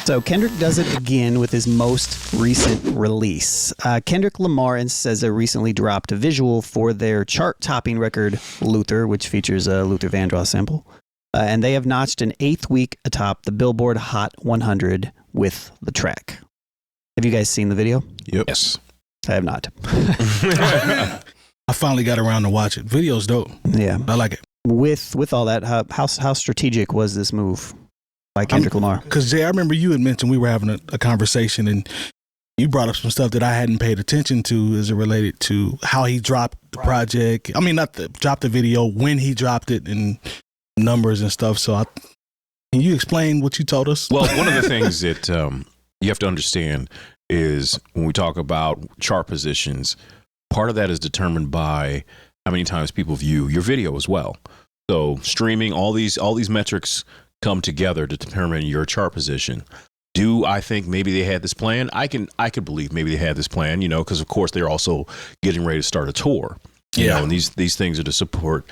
So Kendrick does it again with his most recent release. Kendrick Lamar and SZA recently dropped a visual for their chart-topping record Luther, which features a Luther Vandross sample. And they have notched an 8th week atop the Billboard Hot 100 with the track. Have you guys seen the video? Yep. Yes. I have not. I finally got around to watch it. Video's dope. Yeah. I like it. With all that, how strategic was this move by Kendrick Lamar? Because, Jay, I remember you had mentioned we were having a conversation and you brought up some stuff that I hadn't paid attention to as it related to how he dropped the project. I mean, dropped the video, when he dropped it and numbers and stuff. So can you explain what you told us? Well, one of the things that you have to understand is when we talk about chart positions, part of that is determined by how many times people view your video as well. So streaming, all these metrics come together to determine your chart position. Do I think maybe they had this plan? I could believe maybe they had this plan, because of course they're also getting ready to start a tour. And these things are to support,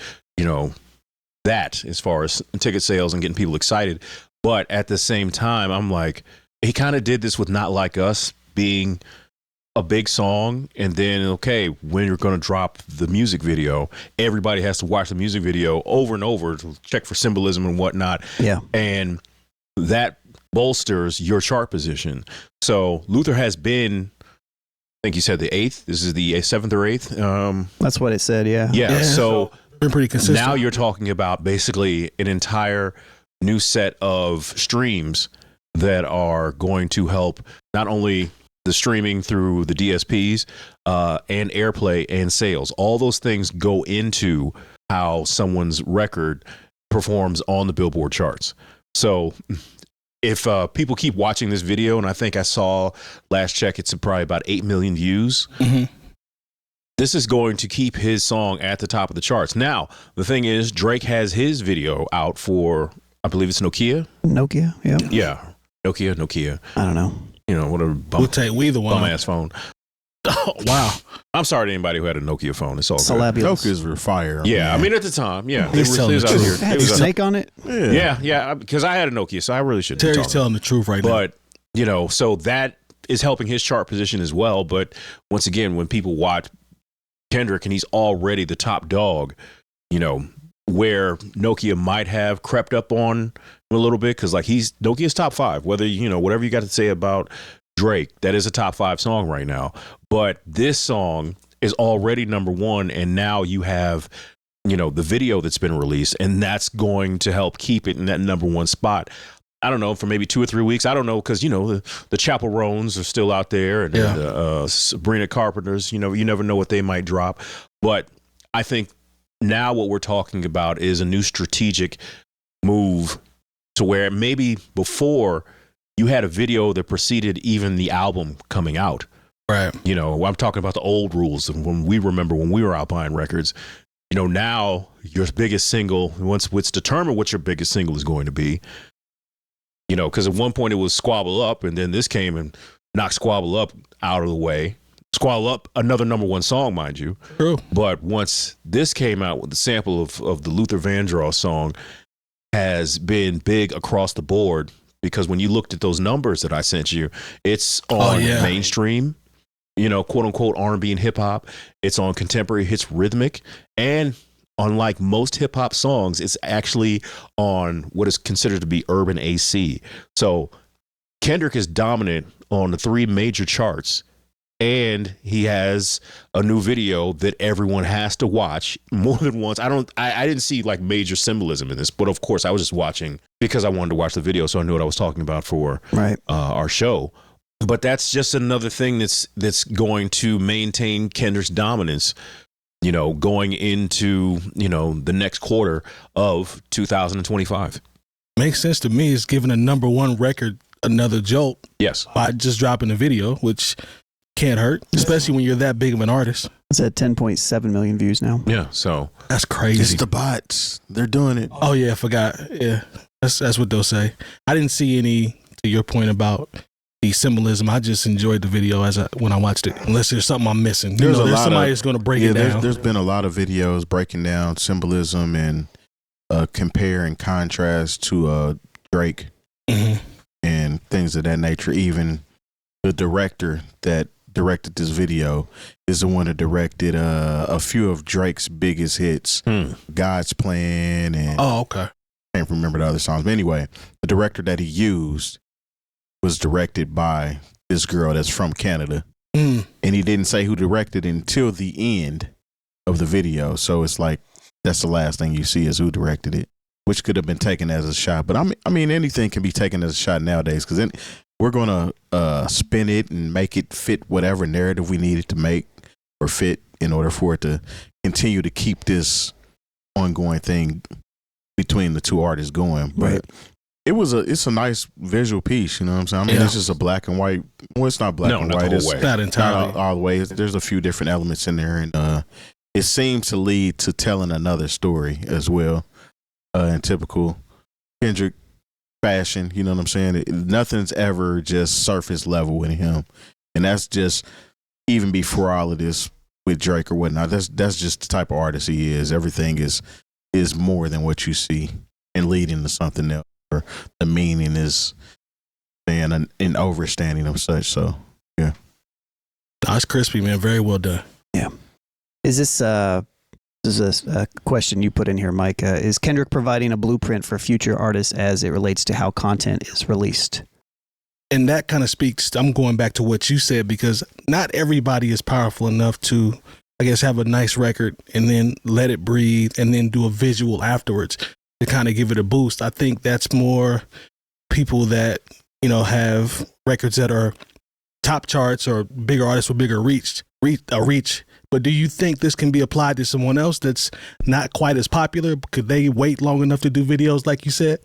that as far as ticket sales and getting people excited. But at the same time, I'm like, he kind of did this with Not Like Us being a big song, and then when you're going to drop the music video, everybody has to watch the music video over and over to check for symbolism and whatnot. Yeah, and that bolsters your chart position. So Luther has been, I think you said the 8th. This is the 7th or 8th. That's what it said. Yeah. So been pretty consistent. Now you're talking about basically an entire new set of streams that are going to help not only the streaming through the DSPs and airplay and sales. All those things go into how someone's record performs on the Billboard charts. So if people keep watching this video, and I think I saw last check, it's probably about 8 million views. Mm-hmm. This is going to keep his song at the top of the charts. Now, the thing is, Drake has his video out for, I believe it's Nokia. Nokia, yeah. Yeah, Nokia. I don't know. Whatever we the one. Bum ass phone. Oh, wow. I'm sorry to anybody who had a Nokia phone. It's all good. Nokias were fire. Yeah, I mean at the time, yeah. They were out here. It was a snake on it? Yeah, because I had a Nokia, so I really shouldn't. Terry's telling the truth right now. But, so that is helping his chart position as well. But once again, when people watch Kendrick and he's already the top dog, where Nokia might have crept up on him a little bit, because Nokia's top 5, whether, whatever you got to say about Drake, that is a top 5 song right now. But this song is already number 1, and now you have, the video that's been released, and that's going to help keep it in that number 1 spot. I don't know, for maybe 2 or 3 weeks. I don't know, because, the Chapel Roans are still out there, and the Sabrina Carpenters, you never know what they might drop. But I think now what we're talking about is a new strategic move to where maybe before you had a video that preceded even the album coming out. Right. I'm talking about the old rules and when we were out buying records. Now your biggest single, once it's determined what your biggest single is going to be, because at one point it was Squabble Up, and then this came and knocked Squabble Up out of the way. Squabble Up, another number 1 song, mind you. True. But once this came out with the sample of the Luther Vandross song, has been big across the board, because when you looked at those numbers that I sent you, it's on mainstream, quote unquote R&B and hip hop. It's on contemporary hits, rhythmic, and unlike most hip hop songs, it's actually on what is considered to be urban AC. So Kendrick is dominant on the 3 major charts. And he has a new video that everyone has to watch more than once. I didn't see major symbolism in this, but of course I was just watching because I wanted to watch the video, so I knew what I was talking about for our show. But that's just another thing that's going to maintain Kendrick's dominance, going into the next quarter of 2025. Makes sense to me. It's giving a number 1 record another jolt. Yes, by just dropping a video, which can't hurt, especially when you're that big of an artist. It's at 10.7 million views now. Yeah, so that's crazy. It's the bots. They're doing it. Oh yeah, I forgot. Yeah, that's what they'll say. I didn't see any, to your point about the symbolism. I just enjoyed the video when I watched it. Unless there's something I'm missing. There's somebody that's going to break it down. There's been a lot of videos breaking down symbolism and compare and contrast to Drake. Mm-hmm. And things of that nature. Even the director that directed this video is the one that directed a few of Drake's biggest hits, God's Plan, and okay. I can't remember the other songs. But anyway, the director that he used was directed by this girl that's from Canada. And he didn't say who directed it until the end of the video. So it's like, that's the last thing you see is who directed it, which could have been taken as a shot. But I mean, anything can be taken as a shot nowadays, because then we're going to spin it and make it fit whatever narrative we need it to make or fit in order for it to continue to keep this ongoing thing between the two artists going. But Right. it's a nice visual piece, you know what I'm saying? I mean, it's just a black and white. Well, it's not black and not white. the It's whole way. Not entirely. not all the way. There's a few different elements in there, and it seems to lead to telling another story as well. In typical Kendrick fashion, you know what I'm saying? Nothing's ever just surface level with him, and that's just even before all of this with Drake or whatnot. That's just the type of artist he is. Everything is more than what you see and leading to something else. Or the meaning is and an overstanding of such. So yeah, That's crispy, man. Very well done. Is this a question you put in here, Mike? Is Kendrick providing a blueprint for future artists as it relates to how content is released? And that kind of speaks, I'm going back to what you said, because not everybody is powerful enough to, I guess, have a nice record and then let it breathe and then do a visual afterwards to kind of give it a boost. I think that's more people that, have records that are top charts or bigger artists with bigger reach. But do you think this can be applied to someone else that's not quite as popular? Could they wait long enough to do videos like you said?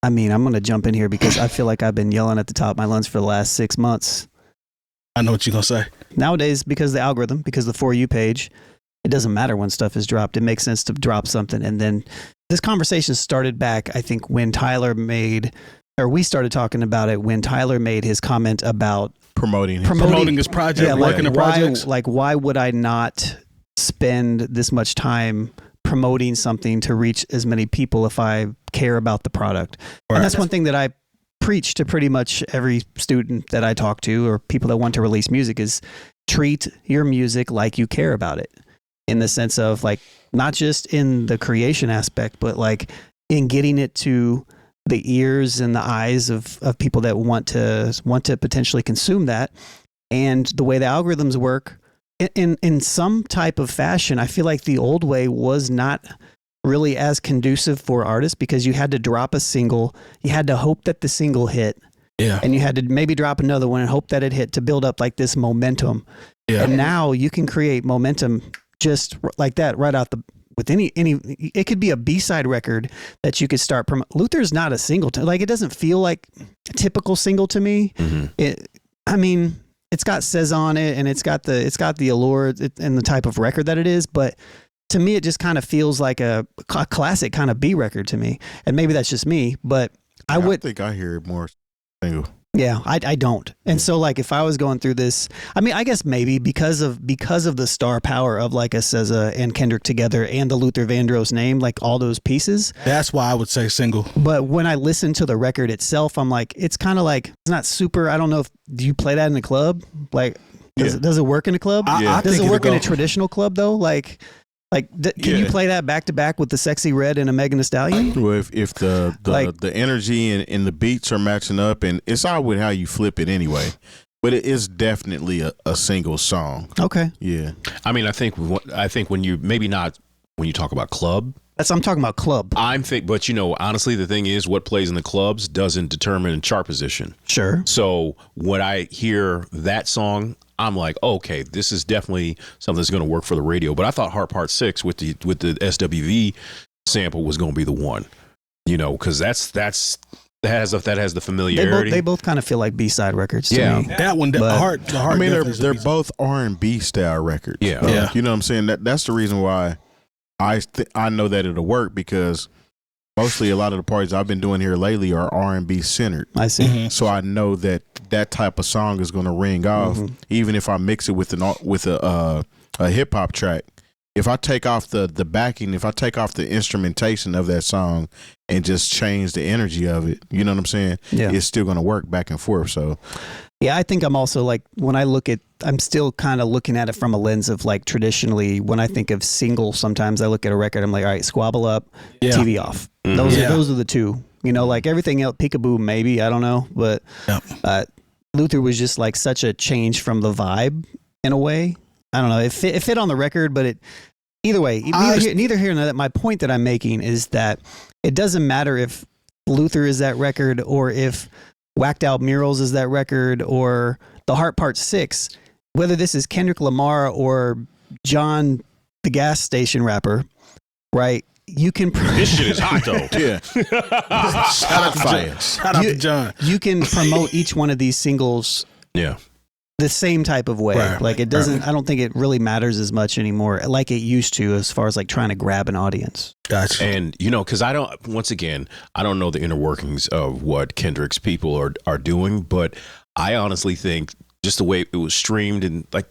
I mean, I'm going to jump in here because I feel like I've been yelling at the top of my lungs for the last 6 months. I know what you're going to say. Nowadays, because the algorithm, because the For You page, it doesn't matter when stuff is dropped. It makes sense to drop something. And then this conversation started back, I think, when we started talking about it when Tyler made his comment about promoting Promoting his project, working the projects. Why would I not spend this much time promoting something to reach as many people if I care about the product? Right. And that's one thing that I preach to pretty much every student that I talk to or people that want to release music is treat your music like you care about it, in the sense of like not just in the creation aspect, but like in getting it to the ears and the eyes of people that want to potentially consume that. And the way the algorithms work in some type of fashion, I feel like the old way was not really as conducive for artists, because you had to drop a single, you had to hope that the single hit, and you had to maybe drop another one and hope that it hit to build up like this momentum. And now you can create momentum just like that right out with any it could be a B-side record that you could start Luther's not a single like, it doesn't feel like a typical single to me. I mean, it's got SZA on it and it's got the allure and the type of record that it is, but to me it just kind of feels like a classic kind of B record to me. And maybe that's just me, but I think I hear it more single. Yeah, I don't. And so like if I was going through this, I mean, I guess maybe because of the star power of like a SZA and Kendrick together and the Luther Vandross name, like all those pieces. That's why I would say single. But when I listen to the record itself, I'm like, it's kind of like, it's not super, I don't know do you play that in a club? Like, does it work in a club? Does it work in a traditional club though? Can you play that back to back with the Sexy Red and a Megan Thee Stallion? Well, if the energy and the beats are matching up, and it's all with how you flip it anyway, but it is definitely a single song. Okay. Yeah. I mean, I think when you maybe not when you talk about club. I'm talking about club. But honestly, the thing is, what plays in the clubs doesn't determine chart position. Sure. So when I hear that song, I'm like, okay, this is definitely something that's going to work for the radio. But I thought Heart Part 6 with the SWV sample was going to be the one, because that has the familiarity. They both kind of feel like B-side records to me. That one, the heart. I mean, they're both R&B style records. Yeah. You know what I'm saying? That's the reason why I know that it'll work, because mostly a lot of the parties I've been doing here lately are R&B centered. I see. Mm-hmm. So I know that type of song is going to ring off, even if I mix it with a hip hop track. if I take off the backing, if I take off the instrumentation of that song and just change the energy of it, you know what I'm saying? Yeah. It's still going to work back and forth. So yeah, I think I'm also like, when I look at, I'm still kind of looking at it from a lens of like traditionally, when I think of singles, sometimes I look at a record, I'm like, all right, squabble up, TV off. Those are the two, you know, like everything else, peekaboo, maybe, I don't know. But Luther was just like such a change from the vibe in a way. I don't know. It fit on the record, but either way, neither here nor there. My point that I'm making is that it doesn't matter if Luther is that record or if Whacked Out Murals is that record or The Heart Part 6, whether this is Kendrick Lamar or John, the gas station rapper, right? You can. This shit is hot though. yeah. Shout out to Fire. Shout out to John. You can promote each one of these singles. Yeah. The same type of way. Right, like it doesn't, I don't think it really matters as much anymore like it used to as far as like trying to grab an audience. Gotcha. And, you know, because I don't know the inner workings of what Kendrick's people are doing, but I honestly think just the way it was streamed and like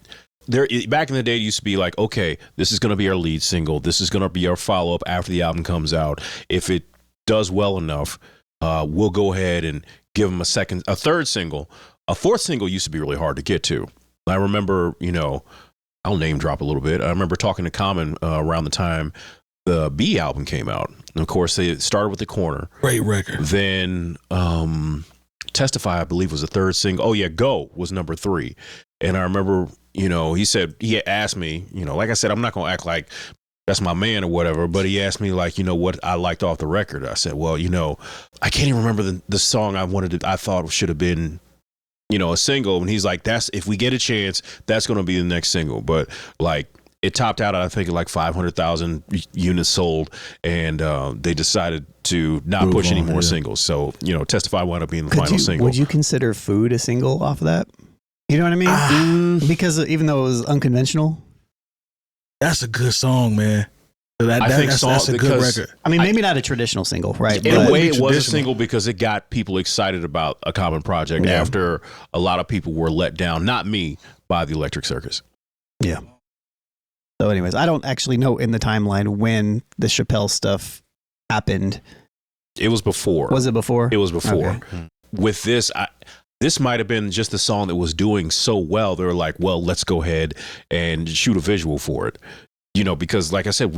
back in the day, it used to be like, okay, this is going to be our lead single. This is going to be our follow up after the album comes out. If it does well enough, we'll go ahead and give them a third single. A fourth single used to be really hard to get to. I remember, you know, I'll name drop a little bit. I remember talking to Common around the time the B album came out. And of course, they started with The Corner. Great record. Then Testify, I believe, was the third single. Oh, yeah, Go was number 3. And I remember, you know, he asked me, you know, like I said, I'm not going to act like that's my man or whatever, but he asked me like, you know, what I liked off the record. I said, well, you know, I can't even remember the song I thought should have been, you know, a single. And he's like, if we get a chance, that's going to be the next single. But like it topped out, I think, at like 500,000 units sold. And they decided to not push any more singles. So, you know, Testify wound up being the final single. Would you consider Food a single off of that? You know what I mean? Because even though it was unconventional. That's a good song, man. That's a good record. I mean, maybe not a traditional single, right? In a way, it was a single because it got people excited about a common project after a lot of people were let down, not me, by the Electric Circus. Yeah. So anyways, I don't actually know in the timeline when the Chappelle stuff happened. It was before. Was it before? It was before. Okay. With this, this might have been just the song that was doing so well. They were like, well, let's go ahead and shoot a visual for it. You know, because like I said,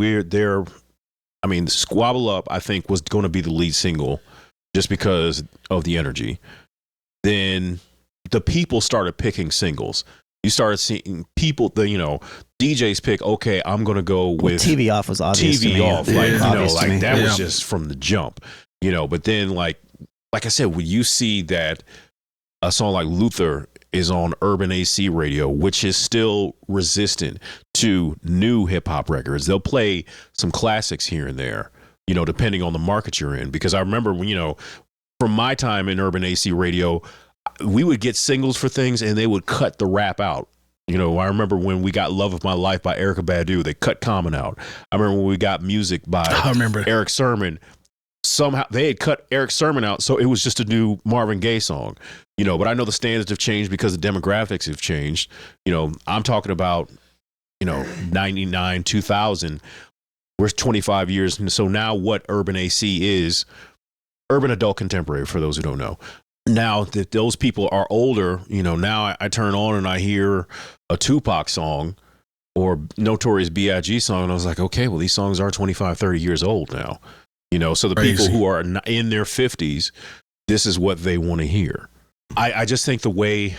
Squabble Up, I think, was going to be the lead single just because of the energy. Then the people started picking singles. You started seeing people, DJs pick, okay, I'm going to go with TV Off was obvious. TV Off. That was Yeah. just from the jump, you know, but then like I said, when you see that a song like Luther is on Urban AC radio, which is still resistant to new hip hop records. They'll play some classics here and there, you know, depending on the market you're in. Because I remember, you know, from my time in Urban AC radio, we would get singles for things and they would cut the rap out. You know, I remember when we got Love of My Life by Erykah Badu, they cut Common out. I remember when we got Music by Eric Sermon. Somehow they had cut Eric Sermon out, so it was just a new Marvin Gaye song, you know. But I know the standards have changed because the demographics have changed. You know, I'm talking about, you know, 99, 2000. We're 25 years, and so now what Urban AC is, Urban Adult Contemporary, for those who don't know. Now that those people are older, you know, now I turn on and I hear a Tupac song or Notorious B.I.G. song, and I was like, okay, well, these songs are 25, 30 years old now. You know, so the people who are in their 50s, this is what they want to hear. I just think the way,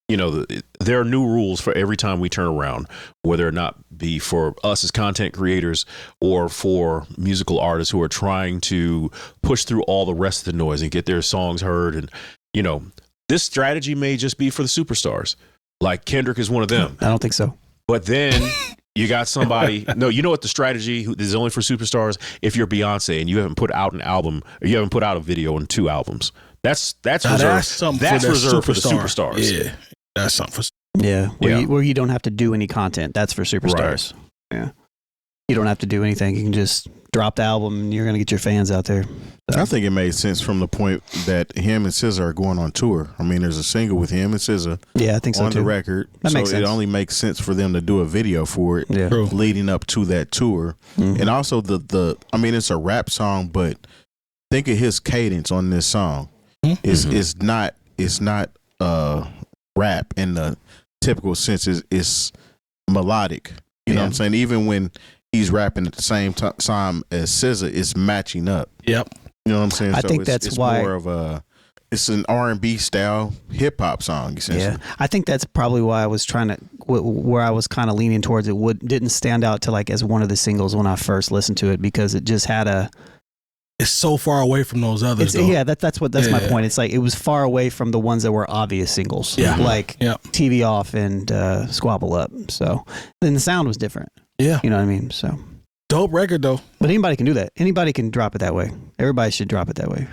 you know, there are new rules for every time we turn around, whether or not be for us as content creators or for musical artists who are trying to push through all the rest of the noise and get their songs heard. And, you know, this strategy may just be for the superstars. Like Kendrick is one of them. I don't think so. But then you got somebody. No, you know what the strategy is only for superstars? If you're Beyonce and you haven't put out an album, or you haven't put out a video in 2 albums, that's reserved. That's reserved for the superstars. Yeah, that's something for. Yeah, where you don't have to do any content. That's for superstars. Right. Yeah, you don't have to do anything. You can just drop the album and you're going to get your fans out there. So. I think it made sense from the point that him and SZA are going on tour. I mean, there's a single with him and SZA. Yeah, I think so on too. the record. That so makes sense. it only makes sense for them to do a video for it leading up to that tour. Mm-hmm. And also I mean, it's a rap song, but think of his cadence on this song. It's not rap in the typical sense. It's melodic. You know what I'm saying? Even when he's rapping at the same time as SZA, it's matching up. Yep. You know what I'm saying? I think that's why more of it's an R&B style hip hop song, essentially. Yeah, I think that's probably why I was trying to, where I was kind of leaning towards it. Didn't stand out to like as one of the singles when I first listened to it, because it just had it's so far away from those others. Yeah, that's my point. It's like it was far away from the ones that were obvious singles, like TV Off and Squabble Up. So then the sound was different. Yeah, you know what I mean. So dope record though. But anybody can do that. Anybody can drop it that way. Everybody should drop it that way.